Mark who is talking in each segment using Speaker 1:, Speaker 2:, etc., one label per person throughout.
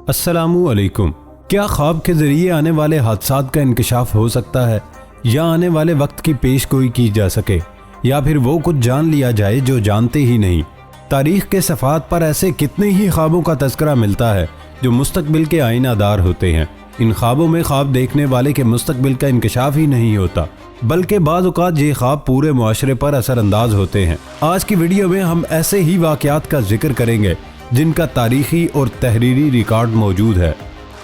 Speaker 1: السلام علیکم۔ کیا خواب کے ذریعے آنے والے حادثات کا انکشاف ہو سکتا ہے، یا آنے والے وقت کی پیش گوئی کی جا سکے، یا پھر وہ کچھ جان لیا جائے جو جانتے ہی نہیں؟ تاریخ کے صفحات پر ایسے کتنے ہی خوابوں کا تذکرہ ملتا ہے جو مستقبل کے آئینہ دار ہوتے ہیں۔ ان خوابوں میں خواب دیکھنے والے کے مستقبل کا انکشاف ہی نہیں ہوتا، بلکہ بعض اوقات یہ خواب پورے معاشرے پر اثر انداز ہوتے ہیں۔ آج کی ویڈیو میں ہم ایسے ہی واقعات کا ذکر کریں گے جن کا تاریخی اور تحریری ریکارڈ موجود ہے۔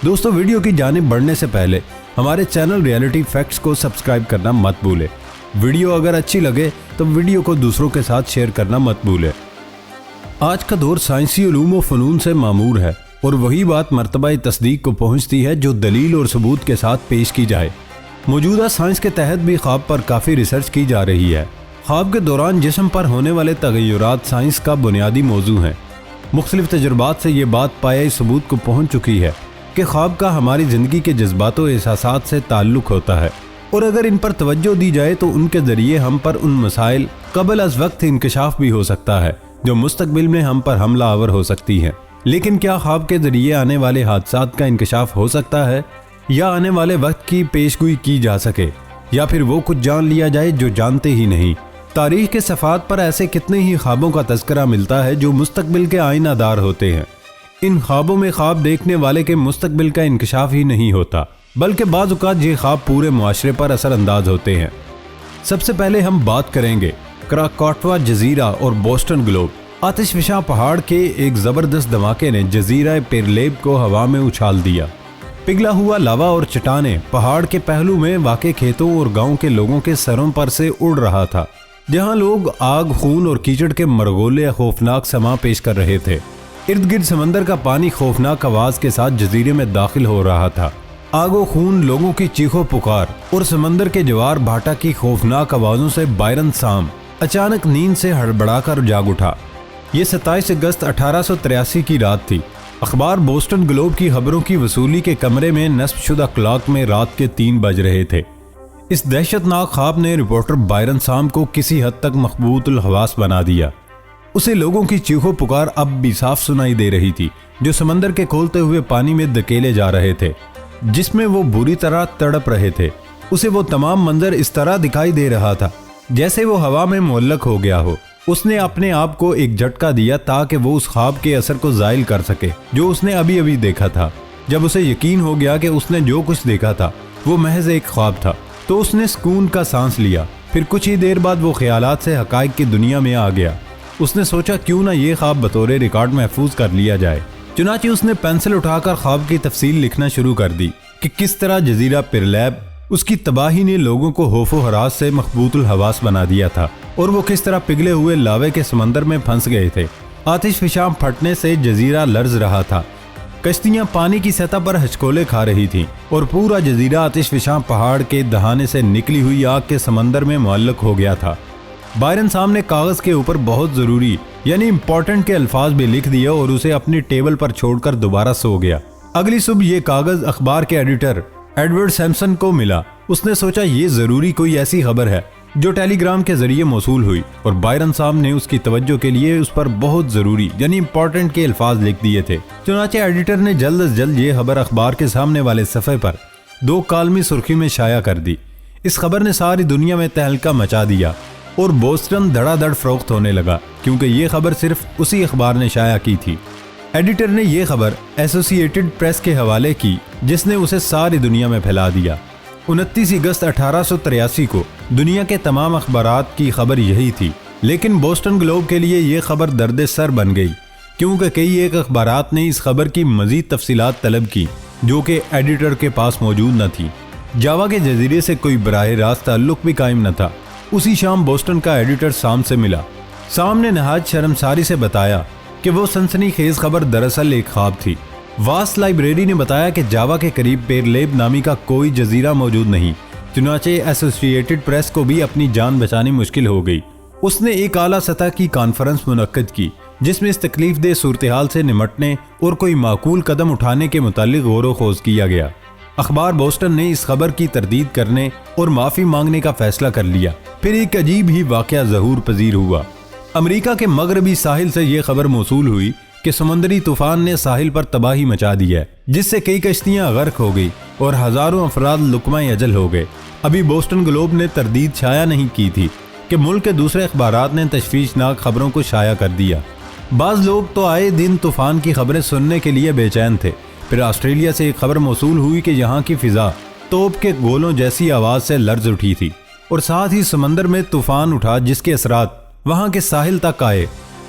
Speaker 1: دوستو، ویڈیو کی جانب بڑھنے سے پہلے ہمارے چینل ریئلٹی فیکٹس کو سبسکرائب کرنا مت بھولے۔ ویڈیو اگر اچھی لگے تو ویڈیو کو دوسروں کے ساتھ شیئر کرنا مت بھولے۔ آج کا دور سائنسی علوم و فنون سے معمور ہے، اور وہی بات مرتبہ تصدیق کو پہنچتی ہے جو دلیل اور ثبوت کے ساتھ پیش کی جائے۔ موجودہ سائنس کے تحت بھی خواب پر کافی ریسرچ کی جا رہی ہے۔ خواب کے دوران جسم پر ہونے والے تغیرات سائنس کا بنیادی موضوع ہیں۔ مختلف تجربات سے یہ بات پایہ ثبوت کو پہنچ چکی ہے کہ خواب کا ہماری زندگی کے جذبات و احساسات سے تعلق ہوتا ہے، اور اگر ان پر توجہ دی جائے تو ان کے ذریعے ہم پر ان مسائل قبل از وقت انکشاف بھی ہو سکتا ہے جو مستقبل میں ہم پر حملہ آور ہو سکتی ہیں۔ لیکن کیا خواب کے ذریعے آنے والے حادثات کا انکشاف ہو سکتا ہے، یا آنے والے وقت کی پیشگوئی کی جا سکے، یا پھر وہ کچھ جان لیا جائے جو جانتے ہی نہیں؟ تاریخ کے صفحات پر ایسے کتنے ہی خوابوں کا تذکرہ ملتا ہے جو مستقبل کے آئینہ دار ہوتے ہیں۔ ان خوابوں میں خواب دیکھنے والے کے مستقبل کا انکشاف ہی نہیں ہوتا، بلکہ بعض اوقات یہ خواب پورے معاشرے پر اثر انداز ہوتے ہیں۔ سب سے پہلے ہم بات کریں گے کراکاٹوا جزیرہ اور بوسٹن گلوب۔ آتش فشاں پہاڑ کے ایک زبردست دھماکے نے جزیرہ پیرلیب کو ہوا میں اچھال دیا۔ پگھلا ہوا لاوا اور چٹانیں پہاڑ کے پہلو میں واقع کھیتوں اور گاؤں کے لوگوں کے سروں پر سے اڑ رہا تھا، جہاں لوگ آگ، خون اور کیچڑ کے مرغولے خوفناک سما پیش کر رہے تھے۔ ارد گرد سمندر کا پانی خوفناک آواز کے ساتھ جزیرے میں داخل ہو رہا تھا۔ آگ و خون، لوگوں کی چیخو پکار اور سمندر کے جوار بھاٹا کی خوفناک آوازوں سے بائرن سام اچانک نیند سے ہڑبڑا کر جاگ اٹھا۔ یہ 27 اگست 1883 کی رات تھی۔ اخبار بوسٹن گلوب کی خبروں کی وصولی کے کمرے میں نصب شدہ کلاک میں رات کے 3 بج رہے تھے۔ اس دہشت ناک خواب نے رپورٹر بائرن سام کو کسی حد تک مخبوط الحواس بنا دیا۔ اسے لوگوں کی چیخو پکار اب بھی صاف سنائی دے رہی تھی، جو سمندر کے کھولتے ہوئے پانی میں دھکیلے جا رہے تھے، جس میں وہ بری طرح تڑپ رہے تھے۔ اسے وہ تمام منظر اس طرح دکھائی دے رہا تھا جیسے وہ ہوا میں معلق ہو گیا ہو۔ اس نے اپنے آپ کو ایک جھٹکا دیا تاکہ وہ اس خواب کے اثر کو زائل کر سکے جو اس نے ابھی ابھی دیکھا تھا۔ جب اسے یقین ہو گیا کہ اس نے جو کچھ دیکھا تھا وہ محض ایک خواب تھا، تو اس نے سکون کا سانس لیا۔ پھر کچھ ہی دیر بعد وہ خیالات سے حقائق کی دنیا میں آ گیا۔ اس نے سوچا کیوں نہ یہ خواب بطور ریکارڈ محفوظ کر لیا جائے۔ چنانچہ اس نے پینسل اٹھا کر خواب کی تفصیل لکھنا شروع کر دی کہ کس طرح جزیرہ پیرلیب، اس کی تباہی نے لوگوں کو خوف و ہراس سے مخبوط الحواس بنا دیا تھا، اور وہ کس طرح پگھلے ہوئے لاوے کے سمندر میں پھنس گئے تھے۔ آتش فشاں پھٹنے سے جزیرہ لرز رہا تھا، کشتیاں پانی کی سطح پر ہچکولے کھا رہی تھیں، اور پورا جزیرہ آتش فشاں پہاڑ کے دہانے سے نکلی ہوئی آگ کے سمندر میں معلق ہو گیا تھا۔ بائرن سام نے کاغذ کے اوپر بہت ضروری یعنی امپورٹنٹ کے الفاظ بھی لکھ دیے اور اسے اپنی ٹیبل پر چھوڑ کر دوبارہ سو گیا۔ اگلی صبح یہ کاغذ اخبار کے ایڈیٹر ایڈورڈ سیمپسن کو ملا۔ اس نے سوچا یہ ضروری کوئی ایسی خبر ہے جو ٹیلی گرام کے ذریعے موصول ہوئی، اور بائرن سام نے اس کی توجہ کے لیے اس پر بہت ضروری یعنی امپورٹنٹ کے الفاظ لکھ دیے تھے۔ چنانچہ ایڈیٹر نے جلد از جلد یہ خبر اخبار کے سامنے والے صفحے پر 2 کالمی سرخی میں شائع کر دی۔ اس خبر نے ساری دنیا میں تہلکہ مچا دیا، اور بوسٹن دھڑا دھڑ فروخت ہونے لگا، کیونکہ یہ خبر صرف اسی اخبار نے شائع کی تھی۔ ایڈیٹر نے یہ خبر ایسوسی ایٹڈ پریس کے حوالے کی، جس نے اسے ساری دنیا میں پھیلا دیا۔ 29 اگست 1883 کو دنیا کے تمام اخبارات کی خبر یہی تھی، لیکن بوسٹن گلوب کے لیے یہ خبر درد سر بن گئی، کیونکہ کئی ایک اخبارات نے اس خبر کی مزید تفصیلات طلب کی جو کہ ایڈیٹر کے پاس موجود نہ تھی۔ جاوا کے جزیرے سے کوئی براہ راست تعلق بھی قائم نہ تھا۔ اسی شام بوسٹن کا ایڈیٹر سام سے ملا۔ سام نے نہایت شرمساری سے بتایا کہ وہ سنسنی خیز خبر دراصل ایک خواب تھی۔ واسٹ لائبریری نے بتایا کہ جاوا کے قریب پیرلیب نامی کا کوئی جزیرہ موجود نہیں۔ چنانچہ ایسوسی ایٹڈ پریس کو بھی اپنی جان بچانی مشکل ہو گئی۔ اس نے ایک اعلیٰ سطح کی کانفرنس منعقد کی جس میں اس تکلیف دہ صورتحال سے نمٹنے اور کوئی معقول قدم اٹھانے کے متعلق غور و خوض کیا گیا۔ اخبار بوسٹن نے اس خبر کی تردید کرنے اور معافی مانگنے کا فیصلہ کر لیا۔ پھر ایک عجیب ہی واقعہ ظہور پذیر ہوا۔ امریکہ کے مغربی ساحل سے یہ خبر موصول ہوئی کہ سمندری طوفان نے ساحل پر تباہی مچا دی ہے، جس سے کئی کشتیاں غرق ہو گئی اور ہزاروں افراد لقمہ اجل ہو گئے۔ ابھی بوسٹن گلوب نے تردید شائع نہیں کی تھی کہ ملک کے دوسرے اخبارات نے تشویشناک خبروں کو شائع کر دیا۔ بعض لوگ تو آئے دن طوفان کی خبریں سننے کے لیے بے چین تھے۔ پھر آسٹریلیا سے ایک خبر موصول ہوئی کہ یہاں کی فضا توپ کے گولوں جیسی آواز سے لرز اٹھی تھی اور ساتھ ہی سمندر میں طوفان اٹھا جس کے اثرات وہاں کے ساحل تک آئے۔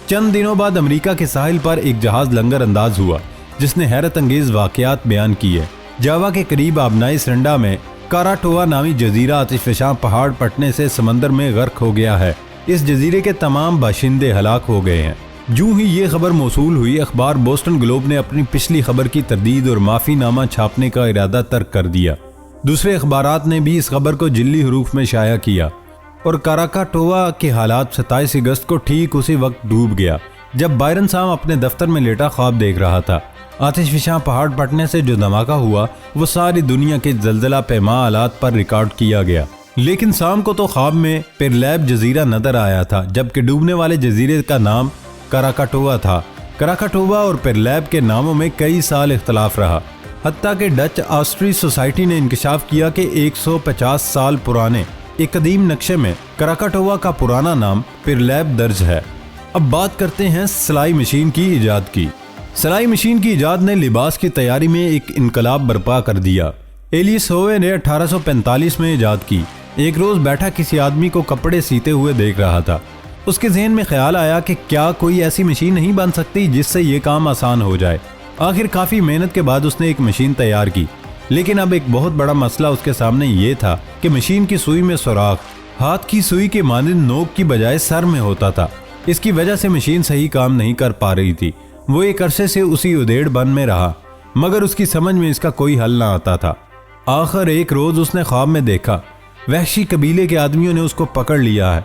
Speaker 1: چند دنوں بعد امریکہ کے ساحل پر ایک جہاز لنگر انداز ہوا جس نے حیرت انگیز واقعات بیان کیے۔ جاوا کے قریب آبنائی سرنڈا میں کاراٹوا نامی جزیرہ آتش فشاں پہاڑ پھٹنے سے سمندر میں غرق ہو گیا ہے۔ اس جزیرے کے تمام باشندے ہلاک ہو گئے ہیں۔ جو ہی یہ خبر موصول ہوئی، اخبار بوسٹن گلوب نے اپنی پچھلی خبر کی تردید اور معافی نامہ چھاپنے کا ارادہ ترک کر دیا۔ دوسرے اخبارات نے بھی اس خبر کو جلی حروف میں شائع کیا اور کاراکاٹوا کے حالات 27 اگست کو ٹھیک اسی وقت ڈوب گیا جب بائرن سام اپنے دفتر میں لیٹا خواب دیکھ رہا تھا۔ آتش فشاں پہاڑ پھٹنے سے جو دھماکہ ہوا وہ ساری دنیا کے زلزلہ پیما آلات پر ریکارڈ کیا گیا، لیکن سام کو تو خواب میں پیرلیب جزیرہ نظر آیا تھا، جبکہ ڈوبنے والے جزیرے کا نام کاراکاٹوا تھا۔ کاراکاٹوا اور پیرلیب کے ناموں میں کئی سال اختلاف رہا، حتیٰ کہ ڈچ آسٹری سوسائٹی نے انکشاف کیا کہ 150 سال پرانے ایک قدیم نقشے میں کاراکاٹوا کا پرانا نام پیرلیب درج ہے۔ اب بات کرتے ہیں سلائی مشین کی ایجاد کی۔ سلائی مشین کی ایجاد نے لباس کی تیاری میں ایک انقلاب برپا کر دیا۔ ایلیس ہووے نے 1845 میں ایجاد کی۔ ایک روز بیٹھا کسی آدمی کو کپڑے سیتے ہوئے دیکھ رہا تھا۔ اس کے ذہن میں خیال آیا کہ کیا کوئی ایسی مشین نہیں بن سکتی جس سے یہ کام آسان ہو جائے۔ آخر کافی محنت کے بعد اس نے ایک مشین تیار کی، لیکن اب ایک بہت بڑا مسئلہ اس کے سامنے یہ تھا کہ مشین کی سوئی میں سوراخ ہاتھ کی سوئی کے مانند نوک کی بجائے سر میں ہوتا تھا۔ اس کی وجہ سے مشین صحیح کام نہیں کر پا رہی تھی۔ وہ ایک عرصے سے اسی ادھیڑ بن میں رہا، مگر اس کی سمجھ میں اس کا کوئی حل نہ آتا تھا۔ آخر ایک روز اس نے خواب میں دیکھا وحشی قبیلے کے آدمیوں نے اس کو پکڑ لیا ہے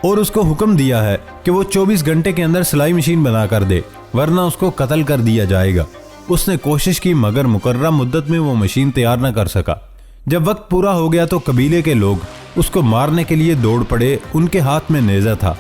Speaker 1: اور اس کو حکم دیا ہے کہ وہ 24 گھنٹے کے اندر سلائی مشین بنا کر دے، ورنہ اس کو قتل کر دیا جائے گا۔ اس نے کوشش کی مگر مقررہ مدت میں وہ مشین تیار نہ کر سکا۔ جب وقت پورا ہو گیا تو قبیلے کے لوگ اس کو مارنے کے لیے دوڑ پڑے۔ ان کے ہاتھ میں نیزہ تھا۔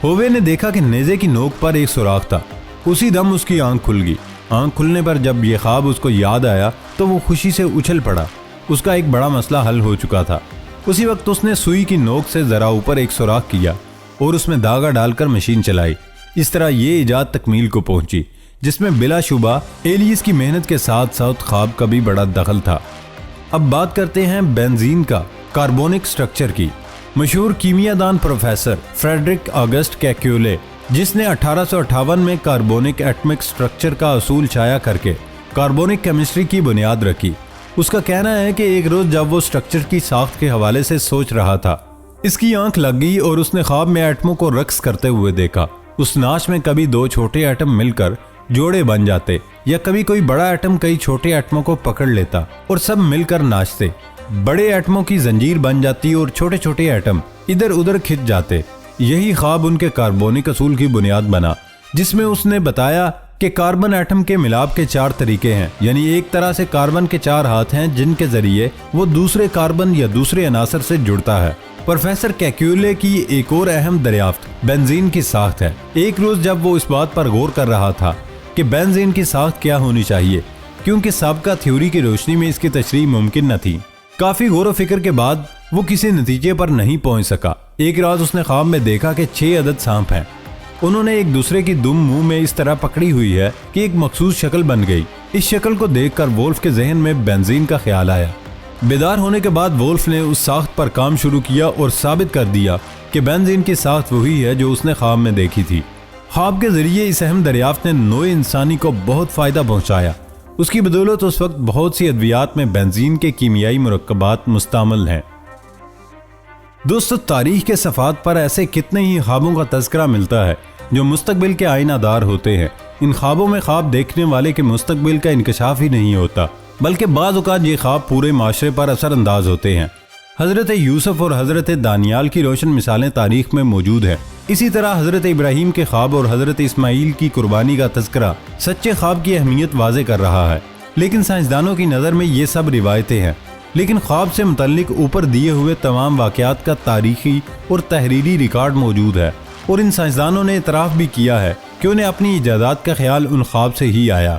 Speaker 1: ہووے نے دیکھا کہ نیزے کی نوک پر ایک سوراخ تھا۔ اسی دم اس کی آنکھ کھل گئی۔ آنکھ کھلنے پر جب یہ خواب اس کو یاد آیا تو وہ خوشی سے اچھل پڑا۔ اس کا ایک بڑا مسئلہ حل ہو چکا تھا۔ اسی وقت اس نے سوئی کی نوک سے ذرا اوپر ایک سوراخ کیا اور اس میں دھاگا ڈال کر مشین چلائی۔ اس طرح یہ ایجاد تکمیل کو پہنچی، جس میں بلا شبہ ایلیس کی محنت کے ساتھ ساتھ خواب کا بھی بڑا دخل تھا۔ اب بات کرتے ہیں بنزین کا کاربونک سٹرکچر کی۔ مشہور کیمیا دان پروفیسر فریڈرک آگسٹ کیکیولے، جس نے 1858 میں کاربونک ایٹمک سٹرکچر کا اصول شائع کر کے کاربونک کیمسٹری کی بنیاد رکھی، اس کا کہنا ہے کہ ایک روز جب وہ سٹرکچر کی ساخت کے حوالے سے سوچ رہا تھا، اس کی آنکھ لگ گئی اور اس نے خواب میں ایٹموں کو رقص کرتے ہوئے دیکھا۔ اس ناچ میں کبھی دو چھوٹے ایٹم مل کر جوڑے بن جاتے یا کبھی کوئی بڑا ایٹم کئی چھوٹے ایٹموں کو پکڑ لیتا اور سب مل کر ناچتے۔ بڑے ایٹموں کی زنجیر بن جاتی اور چھوٹے چھوٹے ایٹم ادھر ادھر کھنچ جاتے۔ یہی خواب ان کے کاربونک اصول کی بنیاد بنا، جس میں اس نے بتایا کہ کاربن ایٹم کے ملاپ کے 4 طریقے ہیں، یعنی ایک طرح سے کاربن کے 4 ہاتھ ہیں جن کے ذریعے وہ دوسرے کاربن یا دوسرے عناصر سے جڑتا ہے۔ پروفیسر کیکیولے کی ایک اور اہم دریافت بنزین کی ساخت ہے۔ ایک روز جب وہ اس بات پر غور کر رہا تھا کہ بنزین کی ساخت کیا ہونی چاہیے، کیونکہ سابقہ تھیوری کی روشنی میں اس کی تشریح ممکن نہ تھی، کافی غور و فکر کے بعد وہ کسی نتیجے پر نہیں پہنچ سکا۔ ایک رات اس نے خواب میں دیکھا کہ 6 عدد سانپ ہیں۔ انہوں نے ایک دوسرے کی دم منہ میں اس طرح پکڑی ہوئی ہے کہ ایک مخصوص شکل بن گئی۔ اس شکل کو دیکھ کر وولف کے ذہن میں بنزین کا خیال آیا۔ بیدار ہونے کے بعد وولف نے اس ساخت پر کام شروع کیا اور ثابت کر دیا کہ بنزین کی ساخت وہی ہے جو اس نے خواب میں دیکھی تھی۔ خواب کے ذریعے اس اہم دریافت نے نوع انسانی کو بہت فائدہ پہنچایا۔ اس کی بدولت اس وقت بہت سی ادویات میں بنزین کے کیمیائی مرکبات مستعمل ہیں۔ دوستو، تاریخ کے صفحات پر ایسے کتنے ہی خوابوں کا تذکرہ ملتا ہے جو مستقبل کے آئینہ دار ہوتے ہیں۔ ان خوابوں میں خواب دیکھنے والے کے مستقبل کا انکشاف ہی نہیں ہوتا، بلکہ بعض اوقات یہ خواب پورے معاشرے پر اثر انداز ہوتے ہیں۔ حضرت یوسف اور حضرت دانیال کی روشن مثالیں تاریخ میں موجود ہیں۔ اسی طرح حضرت ابراہیم کے خواب اور حضرت اسماعیل کی قربانی کا تذکرہ سچے خواب کی اہمیت واضح کر رہا ہے۔ لیکن سائنسدانوں کی نظر میں یہ سب روایتیں ہیں، لیکن خواب سے متعلق اوپر دیے ہوئے تمام واقعات کا تاریخی اور تحریری ریکارڈ موجود ہے۔ اور ان سائنسدانوں نے اعتراف بھی کیا ہے کہ انہیں اپنی ایجادات کا خیال ان خواب سے ہی آیا۔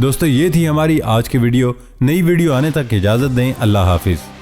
Speaker 1: دوستو یہ تھی ہماری آج کی ویڈیو۔ نئی ویڈیو آنے تک اجازت دیں۔ اللہ حافظ۔